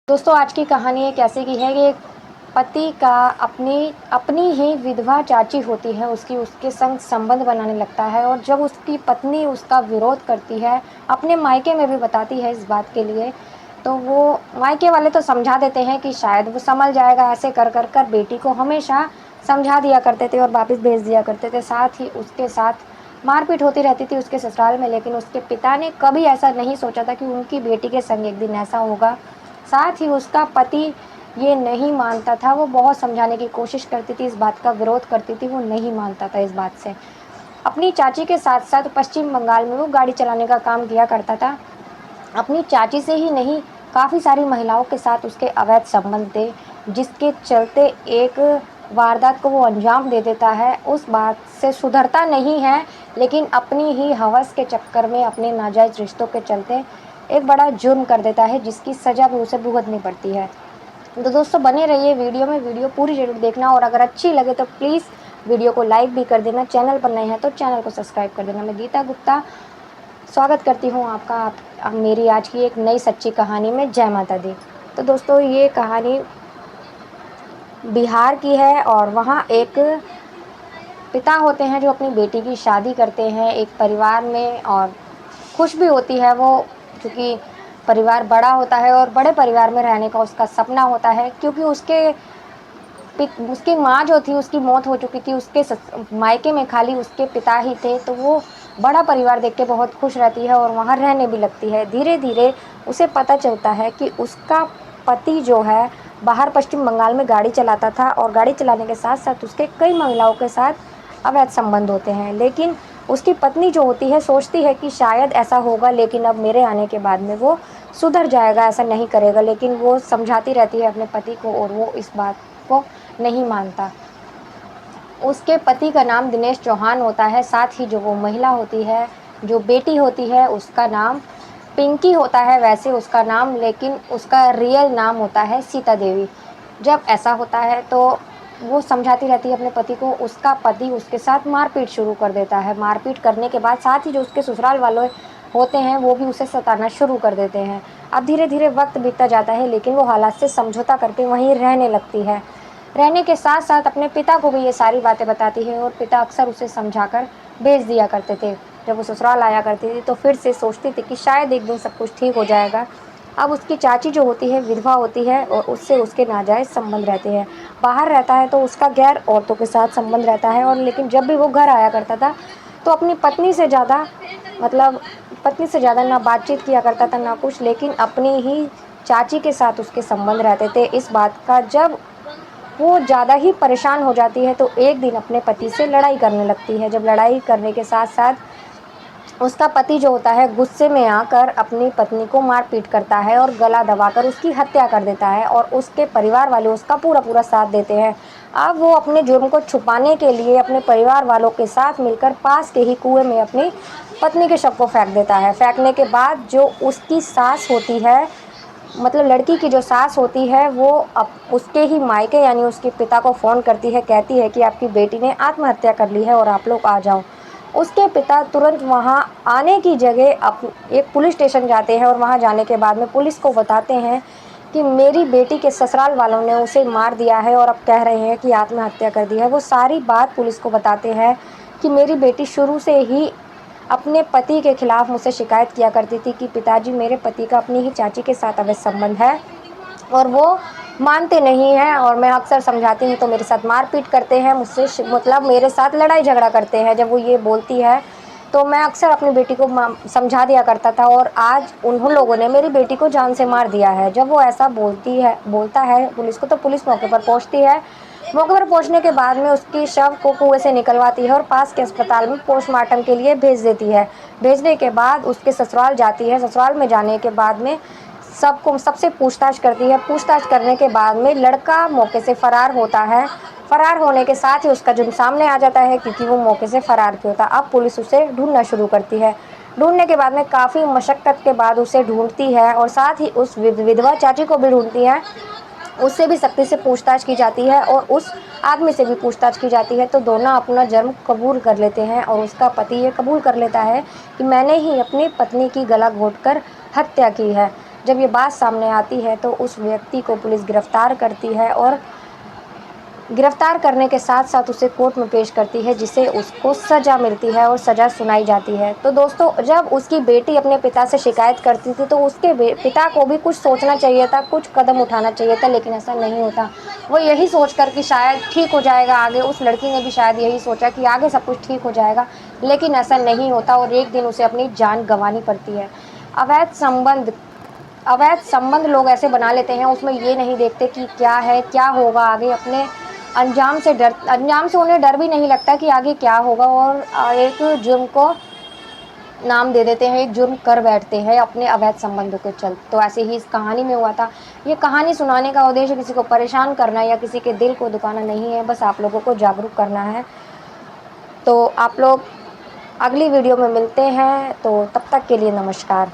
दोस्तों आज की कहानी एक ऐसे की है कि एक पति का अपनी अपनी ही विधवा चाची होती है, उसकी उसके संग संबंध बनाने लगता है। और जब उसकी पत्नी उसका विरोध करती है, अपने मायके में भी बताती है इस बात के लिए, तो वो मायके वाले तो समझा देते हैं कि शायद वो संभल जाएगा। ऐसे कर कर कर बेटी को हमेशा समझा दिया करते थे और वापस भेज दिया करते थे। साथ ही उसके साथ मारपीट होती रहती थी उसके ससुराल में, लेकिन उसके पिता ने कभी ऐसा नहीं सोचा था कि उनकी बेटी के संग एक दिन ऐसा होगा। साथ ही उसका पति ये नहीं मानता था, वो बहुत समझाने की कोशिश करती थी, इस बात का विरोध करती थी, वो नहीं मानता था इस बात से। अपनी चाची के साथ साथ पश्चिम बंगाल में वो गाड़ी चलाने का काम किया करता था। अपनी चाची से ही नहीं, काफ़ी सारी महिलाओं के साथ उसके अवैध संबंध थे, जिसके चलते एक वारदात को वो अंजाम दे देता है। उस बात से सुधरता नहीं है, लेकिन अपनी ही हवस के चक्कर में, अपने नाजायज़ रिश्तों के चलते एक बड़ा जुर्म कर देता है, जिसकी सज़ा भी उसे भुगतनी पड़ती है। तो दोस्तों बने रहिए वीडियो में, वीडियो पूरी ज़रूर देखना, और अगर अच्छी लगे तो प्लीज़ वीडियो को लाइक भी कर देना। चैनल पर नए हैं तो चैनल को सब्सक्राइब कर देना। मैं गीता गुप्ता स्वागत करती हूँ आपका मेरी आज की एक नई सच्ची कहानी में। जय माता दी। तो दोस्तों ये कहानी बिहार की है, और वहाँ एक पिता होते हैं जो अपनी बेटी की शादी करते हैं एक परिवार में, और खुश भी होती है वो, क्योंकि परिवार बड़ा होता है और बड़े परिवार में रहने का उसका सपना होता है। क्योंकि उसकी माँ जो थी उसकी मौत हो चुकी थी, उसके मायके में खाली उसके पिता ही थे, तो वो बड़ा परिवार देख के बहुत खुश रहती है और वहाँ रहने भी लगती है। धीरे धीरे उसे पता चलता है कि उसका पति जो है बाहर पश्चिम बंगाल में गाड़ी चलाता था, और गाड़ी चलाने के साथ साथ उसके कई महिलाओं के साथ अवैध संबंध होते हैं। लेकिन उसकी पत्नी जो होती है सोचती है कि शायद ऐसा होगा, लेकिन अब मेरे आने के बाद में वो सुधर जाएगा, ऐसा नहीं करेगा। लेकिन वो समझाती रहती है अपने पति को, और वो इस बात को नहीं मानता। उसके पति का नाम दिनेश चौहान होता है। साथ ही जो वो महिला होती है, जो बेटी होती है, उसका नाम पिंकी होता है वैसे उसका नाम, लेकिन उसका रियल नाम होता है सीता देवी। जब ऐसा होता है तो वो समझाती रहती है अपने पति को, उसका पति उसके साथ मारपीट शुरू कर देता है। मारपीट करने के बाद साथ ही जो उसके ससुराल वाले होते हैं वो भी उसे सताना शुरू कर देते हैं। अब धीरे धीरे वक्त बीतता जाता है, लेकिन वो हालात से समझौता करके वहीं रहने लगती है। रहने के साथ साथ अपने पिता को भी ये सारी बातें बताती है, और पिता अक्सर उसे समझाकर भेज दिया करते थे। जब वो ससुराल आया करती थी तो फिर से सोचती थी कि शायद एक दिन सब कुछ ठीक हो जाएगा। अब उसकी चाची जो होती है विधवा होती है, और उससे उसके नाजायज़ संबंध रहते हैं। बाहर रहता है तो उसका गैर औरतों के साथ संबंध रहता है, और लेकिन जब भी वो घर आया करता था तो अपनी पत्नी से ज़्यादा, मतलब पत्नी से ज़्यादा ना बातचीत किया करता था ना कुछ, लेकिन अपनी ही चाची के साथ उसके संबंध रहते थे। इस बात का जब वो ज़्यादा ही परेशान हो जाती है तो एक दिन अपने पति से लड़ाई करने लगती है। जब लड़ाई करने के साथ साथ उसका पति जो होता है गुस्से में आकर अपनी पत्नी को मारपीट करता है और गला दबाकर उसकी हत्या कर देता है, और उसके परिवार वाले उसका पूरा पूरा साथ देते हैं। अब वो अपने जुर्म को छुपाने के लिए अपने परिवार वालों के साथ मिलकर पास के ही कुएं में अपनी पत्नी के शव को फेंक देता है। फेंकने के बाद जो उसकी सास होती है, मतलब लड़की की जो सास होती है, वो अब उसके ही मायके यानी उसके पिता को फ़ोन करती है, कहती है कि आपकी बेटी ने आत्महत्या कर ली है और आप लोग आ जाओ। उसके पिता तुरंत वहाँ आने की जगह एक पुलिस स्टेशन जाते हैं, और वहाँ जाने के बाद में पुलिस को बताते हैं कि मेरी बेटी के ससुराल वालों ने उसे मार दिया है और अब कह रहे हैं कि आत्महत्या कर दी है। वो सारी बात पुलिस को बताते हैं कि मेरी बेटी शुरू से ही अपने पति के खिलाफ़ मुझसे शिकायत किया करती थी कि पिताजी मेरे पति का अपनी ही चाची के साथ अवैध संबंध है, और वो मानते नहीं हैं, और मैं अक्सर समझाती हूँ तो मेरे साथ मारपीट करते हैं, मुझसे मतलब मेरे साथ लड़ाई झगड़ा करते हैं। जब वो ये बोलती है तो मैं अक्सर अपनी बेटी को समझा दिया करता था, और आज उन्होंने लोगों ने मेरी बेटी को जान से मार दिया है। जब वो ऐसा बोलता है पुलिस को, तो पुलिस मौके पर पहुंचती है। मौके पर पहुंचने के बाद में उसकी शव को कुएं से निकलवाती है और पास के अस्पताल में पोस्टमार्टम के लिए भेज देती है। भेजने के बाद उसके ससुराल जाती है। ससुराल में जाने के बाद में सबसे पूछताछ करती है। पूछताछ करने के बाद में लड़का मौके से फ़रार होता है। फ़रार होने के साथ ही उसका जुर्म सामने आ जाता है, क्योंकि वो मौके से फ़रार क्यों था। अब पुलिस उसे ढूंढना शुरू करती है। ढूंढने के बाद में काफ़ी मशक्क़त के बाद उसे ढूंढती है, और साथ ही उस विधवा चाची को भी ढूंढती है। उससे भी सख्ती से पूछताछ की जाती है, और उस आदमी से भी पूछताछ की जाती है। तो दोनों अपना जुर्म कबूल कर लेते हैं, और उसका पति ये कबूल कर लेता है कि मैंने ही अपनी पत्नी की गला घोंटकर हत्या की है। जब ये बात सामने आती है तो उस व्यक्ति को पुलिस गिरफ्तार करती है और गिरफ्तार करने के साथ साथ उसे कोर्ट में पेश करती है, जिससे उसको सज़ा मिलती है और सज़ा सुनाई जाती है। तो दोस्तों, जब उसकी बेटी अपने पिता से शिकायत करती थी तो उसके पिता को भी कुछ सोचना चाहिए था, कुछ कदम उठाना चाहिए था, लेकिन ऐसा नहीं होता। वो यही सोच कर कि शायद ठीक हो जाएगा आगे, उस लड़की ने भी शायद यही सोचा कि आगे सब कुछ ठीक हो जाएगा, लेकिन ऐसा नहीं होता और एक दिन उसे अपनी जान गंवानी पड़ती है। अवैध संबंध अवैध संबंध लोग ऐसे बना लेते हैं, उसमें ये नहीं देखते कि क्या है, क्या होगा आगे। अपने अंजाम से उन्हें डर भी नहीं लगता कि आगे क्या होगा, और एक जुर्म को नाम दे देते हैं, एक जुर्म कर बैठते हैं अपने अवैध संबंधों के चलते। तो ऐसे ही इस कहानी में हुआ था। ये कहानी सुनाने का उद्देश्य किसी को परेशान करना या किसी के दिल को दुखाना नहीं है, बस आप लोगों को जागरूक करना है। तो आप लोग अगली वीडियो में मिलते हैं, तो तब तक के लिए नमस्कार।